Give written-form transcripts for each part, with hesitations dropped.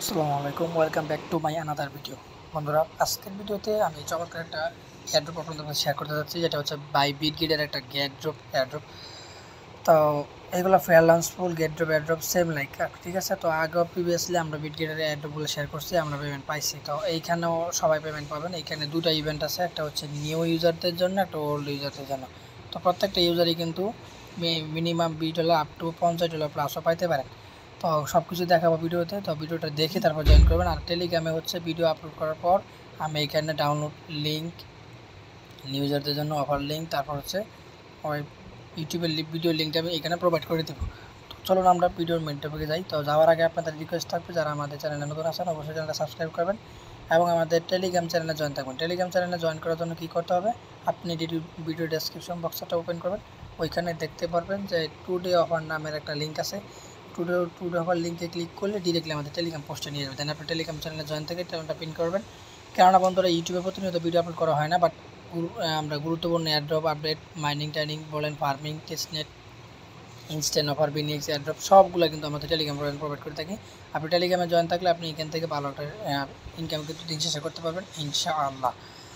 আসসালামু আলাইকুম, welcome back to my another video. বন্ধুরা, আজকের ভিডিওতে আমি চমৎকার একটা এয়ারড্রপ আপনাদের সাথে শেয়ার করতে যাচ্ছি, যেটা হচ্ছে বাই বিটগেটের একটা এয়ারড্রপ। তো এগুলো ফেয়ার লঞ্চফুল এয়ারড্রপ সেম লাইক, ঠিক আছে। তো আগেও প্রিভিয়াসলি আমরা বিটগেটের এয়ারড্রপগুলো শেয়ার করছি, আমরা পেমেন্ট পাইছি। তো এইখানেও সবাই পেমেন্ট পাবেন। এইখানে দুটো ইভেন্ট আছে, একটা হচ্ছে নিউ ইউজারদের জন্য, একটা ওল্ড ইউজারদের জন্য। তো প্রত্যেকটা ইউজারই কিন্তু মিনিমাম $20 আপ টু $50 প্লাসও পাইতে পারেন। তো সব কিছু দেখাবো ভিডিওতে। তো ভিডিওটা দেখে তারপর জয়েন করবেন। আর টেলিগ্রামে হচ্ছে ভিডিও আপলোড করার পর আমি এখানে ডাউনলোড লিঙ্ক, ইউজারদের জন্য অফার লিঙ্ক, তারপর হচ্ছে ওই ইউটিউবের ভিডিও লিঙ্কটা আমি এখানে প্রোভাইড করে দেবো। তো চলুন আমরা ভিডিওর মেন টপিকে যাই। তো যাওয়ার আগে আপনাদের রিকোয়েস্ট থাকবে, যারা আমাদের চ্যানেলে নতুন আছেন অবশ্যই চ্যানেলটা সাবস্ক্রাইব করবেন এবং আমাদের টেলিগ্রাম চ্যানেলে জয়েন থাকবেন। টেলিগ্রাম চ্যানেলে জয়েন করার জন্য কী করতে হবে, আপনি ভিডিও ডেসক্রিপশন বক্সটা ওপেন করবেন। ওইখানে দেখতে পারবেন যে টুডে অফার নামের একটা লিঙ্ক আছে। টুডে অফার লিঙ্কে ক্লিক করলে ডিরেক্টলি আমাদের টেলিগ্রাম পোস্টে নিয়ে যাবে। দেন আপনি টেলিগ্রাম চ্যানেলে জয়েন থেকে চ্যানেলটা পিন করবেন। কেননা বন্ধুরা, ইউটিউবে প্রতিনিয়ত ভিডিও আপলোড করা হয় না, বাট আমরা গুরুত্বপূর্ণ এয়ারড্রপ আপডেট, মাইনিং টাইনিং বলেন, ফার্মিং, টেস্টনেট, ইনস্ট্যান্ট অফার, বিনিক্স, এয়ারড্রপ সবগুলো কিন্তু আমাদের টেলিগ্রাম প্রোভাইড করে থাকি। আপনি টেলিগ্রামে জয়েন থাকলে আপনি এখান থেকে ভালো একটা ইনকাম কিন্তু দিন শেষে করতে পারবেন ইনশাআল্লাহ।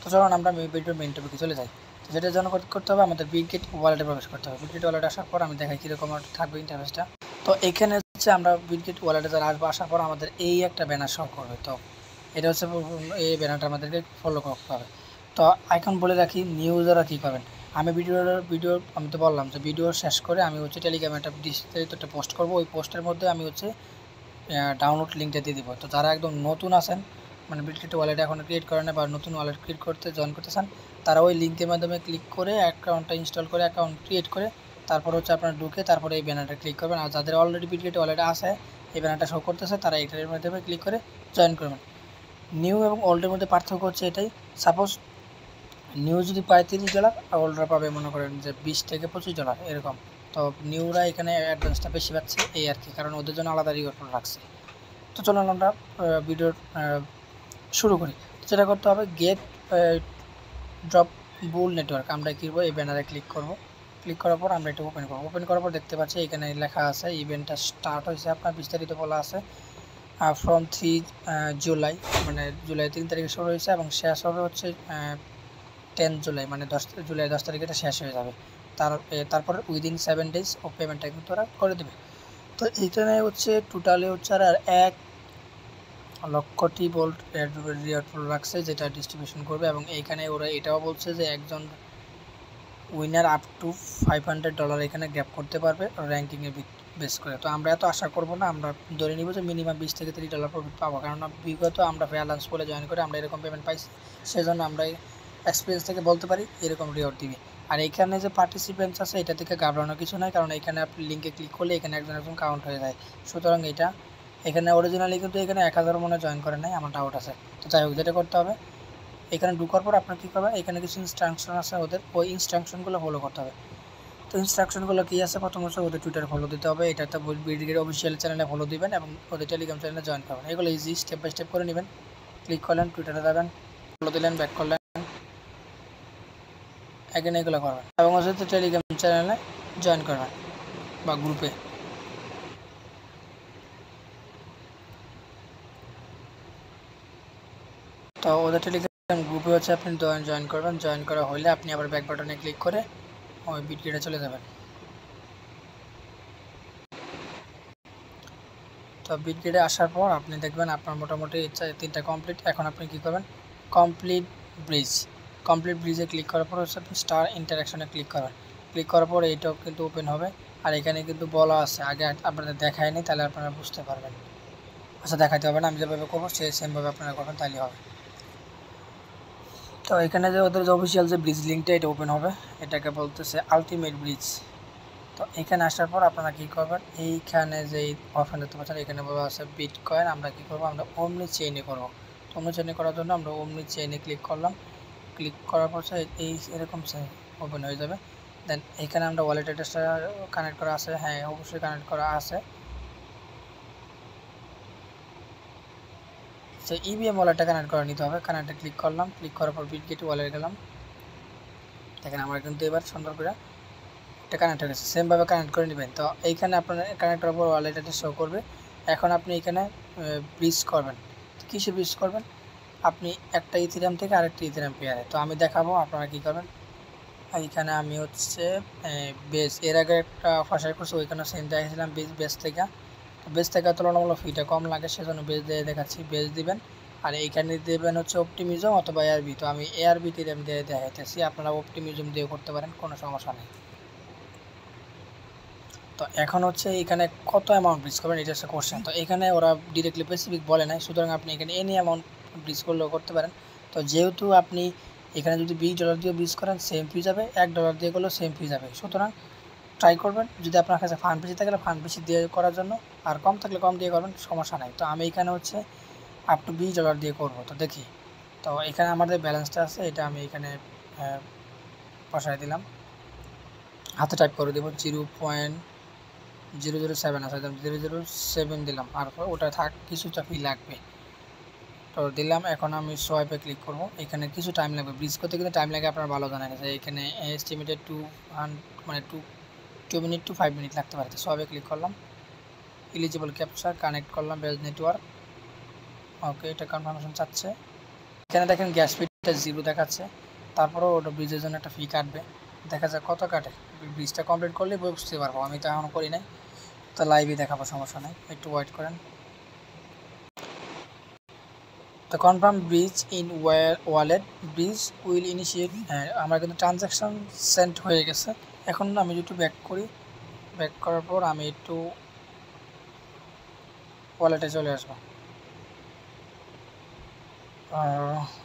তো চলুন আমরা ভিডিওর মেইন টপিকে চলে যাই। তো যেটার জন্য করতে হবে, আমাদের বিটগেট ওয়ালেটে প্রবেশ করতে হবে। বিটগেট ওয়ালেটে আসার পর আমি দেখাই কীরকম থাকবে ইন্টারফেসটা। তো এখানে হচ্ছে আমরা বিটগেট ওয়ালেটে যারা আসবো, আসার পর আমাদের এই একটা ব্যানার শো করবে। তো এটা হচ্ছে এই ব্যানারটা আমাদেরকে ফলো করতে হবে। তো এখন বলে রাখি নিউ ইউজাররা কী পাবেন। আমি আমি তো বললাম যে ভিডিও শেষ করে আমি হচ্ছে টেলিগ্রামে একটা বিস্তারিত একটা পোস্ট করবো। ওই পোস্টের মধ্যে আমি হচ্ছে ডাউনলোড লিঙ্কটা দিয়ে দিব। তো যারা একদম নতুন আছেন, মানে বিটগেট ওয়ালেট এখন ক্রিয়েট করে না বা নতুন ওয়ালেট ক্রিয়েট করতে জয়েন করতে চান, তারা ওই লিঙ্কের মাধ্যমে ক্লিক করে অ্যাকাউন্টটা ইনস্টল করে অ্যাকাউন্ট ক্রিয়েট করে তারপর হচ্ছে আপনারা ঢুকে তারপরে এই ব্যানারটা ক্লিক করবেন। আর যাদের অলরেডি বিটগেট ওয়ালেট আছে, এই ব্যানারটা শো করতেছে, তারা এটার মাধ্যমে ক্লিক করে জয়েন করবেন। নিউ এবং ওল্ডের মধ্যে পার্থক্য হচ্ছে এটাই। সাপোজ নিউ যদি পায় $30 আর ওল্ডরা পাবে মনে করেন যে $20 থেকে $25 এরকম। তো নিউরা এখানে অ্যাডভান্সটা বেশি পাচ্ছে এই আর কি, কারণ ওদের জন্য আলাদা রিওয়ার্ড রাখছে। তো চলুন আমরা ভিডিওর শুরু করি। যেটা করতে হবে, গেট ড্রপ বুল নেটওয়ার্ক, আমরা কী করবো, এই ব্যানারে ক্লিক করব। ক্লিক করার পর আমরা এটা ওপেন করবো। ওপেন করার পর দেখতে পাচ্ছি এখানে লেখা আছে ইভেন্টটা স্টার্ট হয়েছে, আপনার বিস্তারিত বলা আছে ফ্রম 3 জুলাই, মানে জুলাই 3 তারিখে শুরু হয়েছে এবং শেষ হবে হচ্ছে 10 জুলাই, মানে 10 জুলাই 10 তারিখে এটা শেষ হয়ে যাবে। তারপর উইদিন 7 ডেজ ও পেমেন্টটা কিন্তু ওরা করে দেবে। তো এইখানে হচ্ছে টোটালি হচ্ছে আর 1,00,000টি বোল্ট রিওয়ার্ড রাখছে, যেটা ডিস্ট্রিবিউশন করবে। এবং এইখানে ওরা এটাও বলছে যে একজন উইনার আপ টু $500 এখানে গ্র্যাব করতে পারবে র্যাঙ্কিংয়ে বেস করে। তো আমরা এত আশা করবো না, আমরা ধরে নিব যে মিনিমাম $20 থেকে $30 প্রফিট পাবো, কারণ বিগত আমরা ফেয়ারলান্স বলে জয়েন করে আমরা এরকম পেমেন্ট পাইছি। সেজন্য আমরা এক্সপিরিয়েন্স থেকে বলতে পারি এরকম রিওয়ার্ড দিবে। আর এখানে যে পার্টিসিপেন্টস আছে, এটা থেকে ঘাবড়ানোর কিছু নয়, কারণ এখানে আপনি লিঙ্কে ক্লিক করলে এখানে একজন কাউন্ট হয়ে যায়। সুতরাং এখানে অরিজিনালি কিন্তু এখানে 1000 মনে জয়েন করে নাই, আমার ডাউট আছে। তো যাই হোক, যেটা করতে হবে, এখানে ঢুকার পর আপনার কী করবে, এখানে কিছু ইনস্ট্রাকশন আছে ওদের, ওই ইনস্ট্রাকশনগুলো ফলো করতে হবে। তো ইনস্ট্রাকশনগুলো কী আছে, প্রথম হচ্ছে ওদের টুইটারে ফলো দিতে হবে, এটাতে বিটগেট অফিসিয়াল চ্যানেলে ফলো দিবেন এবং ওদের টেলিগ্রাম চ্যানেলে জয়েন করবেন। এগুলো ইজি, স্টেপ বাই স্টেপ করে নেবেন। ক্লিক করলেন, টুইটারে যাবেন, ফলো দিলেন, ব্যাক করলেন, এখানে এগুলো করবেন এবং হচ্ছে টেলিগ্রাম চ্যানেলে জয়েন করবেন বা গ্রুপে। তো ওদের টেলিগ্রাম গ্রুপে হচ্ছে আপনি জয়েন করবেন। জয়েন করা হলে আপনি আবার ব্যাক বাটনে ক্লিক করে ওই বিটগেটে চলে যাবেন। তো বিটগেটে আসার পর আপনি দেখবেন আপনার মোটামুটি 3টা কমপ্লিট। এখন আপনি কী করবেন, কমপ্লিট ব্রিজে ক্লিক করার পর হচ্ছে আপনি স্টার ইন্টারাকশনে ক্লিক করবেন। ক্লিক করার পর এইটাও কিন্তু ওপেন হবে। আর এখানে কিন্তু বলা আছে, আগে আপনাদের দেখায়নি, তাহলে আপনারা বুঝতে পারবেন। আচ্ছা, দেখাতে হবে না, আমি যেভাবে করবো সেমভাবে আপনারা করবেন, তাহলে হবে। তো এখানে যে ওদের যে অফিসিয়াল যে ব্রিজ লিঙ্কটা, এটা ওপেন হবে, এটাকে বলতেছে আলটিমেট ব্রিজ। তো এখানে আসার পর আপনারা কী করবেন, এইখানে যে অপশন দেখতে পাচ্ছেন, এখানে বলা আছে বিটকয়েন। আমরা কী করবো, আমরা ওমনি চেইনে করবো। তো ওমনি চেইনে করার জন্য আমরা ওমনি চেইনে ক্লিক করলাম। ক্লিক করার পর এই এরকম ওপেন হয়ে যাবে। দেন এখানে আমরা ওয়ালেট অ্যাড্রেসটা কানেক্ট করা আছে, হ্যাঁ অবশ্যই কানেক্ট করা আছে। তো ইভিএম ওয়ালেটটা কানেক্ট করে নিতে হবে। কানেক্টে ক্লিক করলাম, ক্লিক করার পর বিটগেট ওয়ালেট গেলাম। দেখেন আমার কিন্তু এবার সুন্দর করে এটা কানেক্ট হয়ে গেছে। সেমভাবে কানেক্ট করে নেবেন। তো এইখানে আপনার কানেক্ট করার পর ওয়ালেট অ্যাড্রেস শো করবে এখন আপনি এখানে ব্রিজ করবেন। কিসে ব্রিজ করবেন? আপনি একটা ইথেরিয়াম থেকে আরেকটা ইথেরিয়াম পেয়ারে। তো আমি দেখাবো আপনারা কী করবেন। এইখানে আমি হচ্ছে বেস এর আগে একটা ফাঁসাই করছি, ওইখানে সেন্ট দেখেছিলাম বেস থেকে তুলনামূলক ফিটা কম লাগে, সেজন্য বেস দিয়ে দেখাচ্ছি। বেস দিবেন আর এইখানে দেবেন হচ্ছে অপটিমিজম অথবা এআরবি। তো আমি এআরবি টিএম দিয়ে দেখাইতেছি, আপনারা অপটিমিজম দিয়ে করতে পারেন, কোনো সমস্যা নেই। তো এখন হচ্ছে এখানে কত অ্যামাউন্ট ব্রিজ করবেন এটা হচ্ছে কোশ্চেন। তো এখানে ওরা ডিরেক্টলি স্পেসিফিক বলে নাই, সুতরাং আপনি এখানে এনি অ্যামাউন্ট ব্রিজ করলেও করতে পারেন। তো যেহেতু আপনি এখানে যদি $20 দিয়ে ব্রিজ করেন সেম ফি যাবে, $1 দিয়ে করলেও সেম ফি যাবে। সুতরাং ট্রাই করবেন, যদি আপনার কাছে ফান্ড বেশি থাকলে ফান্ড বেশি দিয়ে করার জন্য, আর কম থাকলে কম দিয়ে করবেন, সমস্যা নাই। তো আমি এখানে হচ্ছে আপ টু $20 দিয়ে করব। তো দেখি, তো এখানে আমাদের ব্যালেন্সটা আছে, এটা আমি এখানে বসাই দিলাম, হাতে টাইপ করে দেবো। 0.007 আছে, 007 দিলাম, আর ওটা থাক, কিছুটা ফি লাগবে। তো দিলাম, এখন আমি সোয়াইপে ক্লিক করব। এখানে কিছু টাইম লাগবে, ব্রিজ করতে কিন্তু টাইম লাগে, আপনারা ভালো জানেন। এখানে এস্টিমেটেড 2 মিনিট টু 5 মিনিট লাগতে পারে। তো সোয়াইপে ক্লিক করলাম, এলিজিবল ক্যাপচার কানেক্ট করলাম, বেজ নেটওয়ার্ক, ওকে, এটা কনফার্মেশন চাচ্ছে। এখানে দেখেন গ্যাস ফিটা 0 দেখাচ্ছে, তারপরেও ওটা ব্রিজের জন্য একটা ফি কাটবে, দেখা যাক কত কাটে। ব্রিজটা কমপ্লিট করলে বুঝতে পারবো, আমি তো এখনও করি নাই, তো লাইভে দেখাবো, সমস্যা নেই, একটু ওয়েট করেন। তো confirm bridge in wallet, bridge will initiate. হ্যাঁ, আমার কিন্তু ট্রানজ্যাকশান সেন্ড হয়ে গেছে। এখন আমি একটু ব্যাক করি, ব্যাক করার পর আমি একটু ওয়ালেটে চলে আসবো।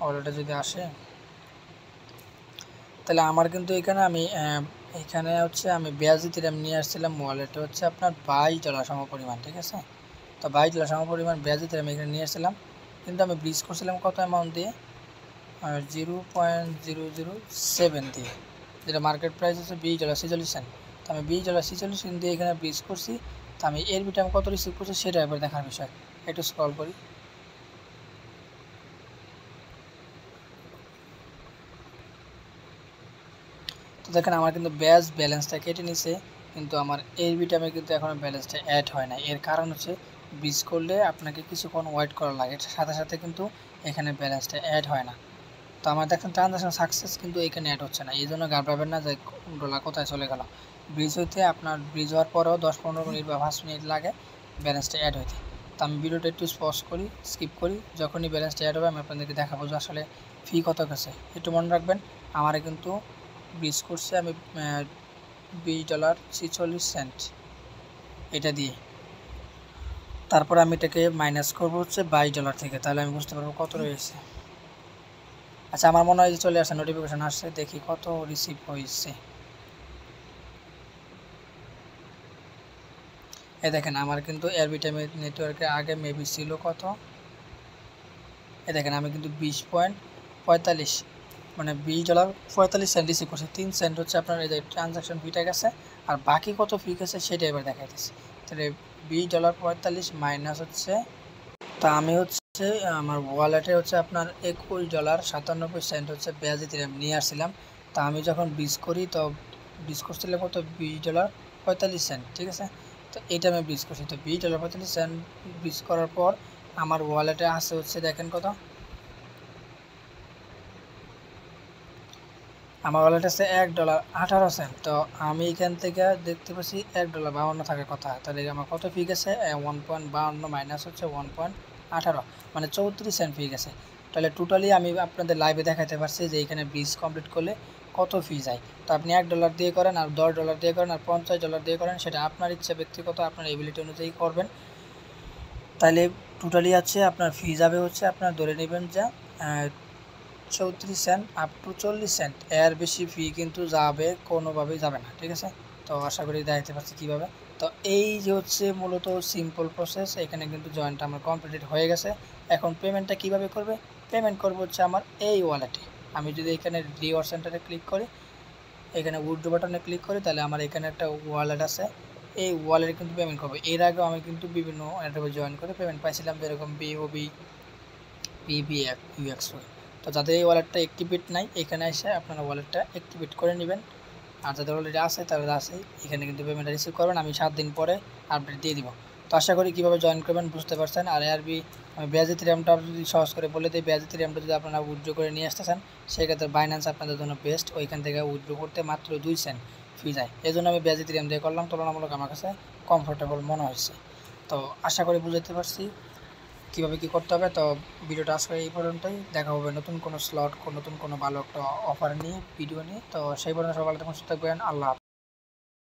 ওয়ালেটে যদি আসে তাহলে আমার কিন্তু এখানে আমি হচ্ছে আমি $20 নিয়ে আসছিলাম, ওয়ালেটে হচ্ছে আপনার $22 সমপরিমাণ, ঠিক আছে। তো $22 সমপরিমাণ $20 এখানে নিয়ে আসছিলাম, কিন্তু আমি ব্রিজ করছিলাম কত অ্যামাউন্ট দিয়ে? 0.007 দিয়ে, যেটা মার্কেট প্রাইস হচ্ছে $20.46। তো আমি $20.46 দিয়ে এখানে ব্রিজ করছি। তো আমি এর ভিতরে আমি কত রিসিভ করছি সেটা এবার দেখার বিষয়, একটু স্ক্রল করি। তো দেখেন আমার কিন্তু ব্যালেন্সটা কেটে নিছে, কিন্তু আমার এর ভিতরে কিন্তু এখনও ব্যালেন্সটা অ্যাড হয় না। এর কারণ হচ্ছে ব্রিজ করলে আপনাকে কিছুক্ষণ ওয়েট করা লাগে, সাথে সাথে কিন্তু এখানে ব্যালেন্সটা অ্যাড হয় না। তো আমার দেখেন ট্রানজাকশন সাকসেস, কিন্তু এখানে অ্যাড হচ্ছে না, এই জন্য ঘাবড়াবেন না যে ডলার কোথায় চলে গেল। ব্রিজ হইতে আপনার ব্রিজ হওয়ার পরেও 10-15 মিনিট বা 5 মিনিট লাগে ব্যালেন্সটা অ্যাড হইতে। তো আমি ভিডিওটা একটু পজ করি, স্কিপ করি, যখনই ব্যালেন্সটা অ্যাড হবে আমি আপনাদেরকে দেখাবো যে আসলে ফি কত গেছে। একটু মনে রাখবেন, আমার কিন্তু ব্রিজ করছে আমি $20.46 এটা দিয়ে। তারপর আমি এটাকে মাইনাস করবো হচ্ছে $22 থেকে, তাহলে আমি বুঝতে পারবো কত রয়েছে। আচ্ছা, আমার মনে হয় যে চলে আসছে, নোটিফিকেশান আসছে, দেখি কত রিসিভ হয়েছে। এ দেখেন আমার কিন্তু এয়ারবিটাইম নেটওয়ার্কের আগে মেবি ছিল কত, এ দেখেন আমি কিন্তু 20.45 মানে $20.45 রিসিভ করছি। 3 সেন্ট হচ্ছে আপনার এই যে ট্রানজাকশন ফিটা গেছে, আর বাকি কত ফি গেছে সেটা এবার দেখাইতেছি। তাহলে $20.45 মাইনাস হচ্ছে, তা আমি হচ্ছে আমার ওয়ালেটে হচ্ছে আপনার $21.97 হচ্ছে $20 নিয়ে আসছিলাম। তা আমি যখন ব্রিজ করি তো ব্রিজ করছিলাম কত, $20.45, ঠিক আছে। তো এটা আমি ব্রিজ করছি, তো $20.45 ব্রিজ করার পর আমার ওয়ালেটে আসে হচ্ছে দেখেন কত, আমার ওয়ালেটে আছে $1.18। তো আমি এখান থেকে দেখতে পাচ্ছি $1.52 থাকার কথা, তাহলে আমার কত ফি গেছে? 1.52 মাইনাস হচ্ছে 1.18, মানে 34 সেন্ট ফি গেছে। তাহলে টোটালি আমি আপনাদের লাইভে দেখাতে পারছি যে এখানে ব্রিজ কমপ্লিট করলে কত ফি যায়। তো আপনি $1 দিয়ে করেন, আর $10 দিয়ে করেন, আর $50 দিয়ে করেন, সেটা আপনার ইচ্ছা, ব্যক্তিগত, আপনার এবিলিটি অনুযায়ী করবেন। তাহলে টোটালি আছে আপনার ফি যাবে হচ্ছে আপনার ধরে নেবেন যা 34 সেন্ট আপ টু 40 সেন্ট, এর বেশি ফি কিন্তু যাবে কোনোভাবেই যাবে না, ঠিক আছে। তো আশা করি দেখাতে পারছি কীভাবে। তো এই যে হচ্ছে মূলত সিম্পল প্রসেস, এখানে কিন্তু জয়েন্টটা আমার কমপ্লিট হয়ে গেছে। এখন পেমেন্টটা কিভাবে করবে? পেমেন্ট করবো হচ্ছে আমার এই ওয়ালেটে। আমি যদি এখানে রিওয়ার্ড সেন্টারে ক্লিক করি, এখানে উইথড্র বাটনে ক্লিক করি, তাহলে আমার এখানে একটা ওয়ালেট আছে, এই ওয়ালেটে কিন্তু পেমেন্ট করবে। এর আগেও আমি কিন্তু বিভিন্ন অ্যাড্রপে জয়েন করে পেমেন্ট পাইছিলাম, যেরকম বিওবি, পিবিএফ, ইউএক্সওয়াই। তো যাদের এই ওয়ালেটটা অ্যাক্টিভেট নাই, এখানে এসে আপনারা ওয়ালেটটা অ্যাক্টিভেট করে নেবেন, আর যাদের অলরেডি আছে তারা আছে, এখানে কিন্তু পেমেন্টটা রিসিভ করবেন। আমি 7 দিন পরে আপডেট দিয়ে দিব। তো আশা করি কীভাবে জয়েন করবেন বুঝতে পারছেন। আর এআরবি ব্যাজ ইথেরিয়ামটা যদি সহজ করে বলে দিই, ব্যাজ ইথেরিয়ামটা যদি আপনারা উইথড্র করে নিয়ে আসতে চান সেক্ষেত্রে বাইন্যান্স আপনাদের জন্য বেস্ট। ওইখান থেকে উইথড্র করতে মাত্র 2 সেন্ট ফি যায়। এই জন্য আমি ব্যাজ ইথেরিয়াম দিয়ে করলাম, তুলনামূলক আমার কাছে কমফোর্টেবল মনে হয়েছে। তো আশা করি বুঝাতে পারছি কীভাবে কী করতে হবে। তো ভিডিওটা আজকে এই পর্যন্তই, দেখা হবে নতুন কোনো স্লট, নতুন কোনো ভালো একটা অফার নিয়ে, ভিডিও নিয়ে। তো সেই পর্যন্ত সকালে তখন সুস্থ থাকবেন। আল্লাহ হাফেজ।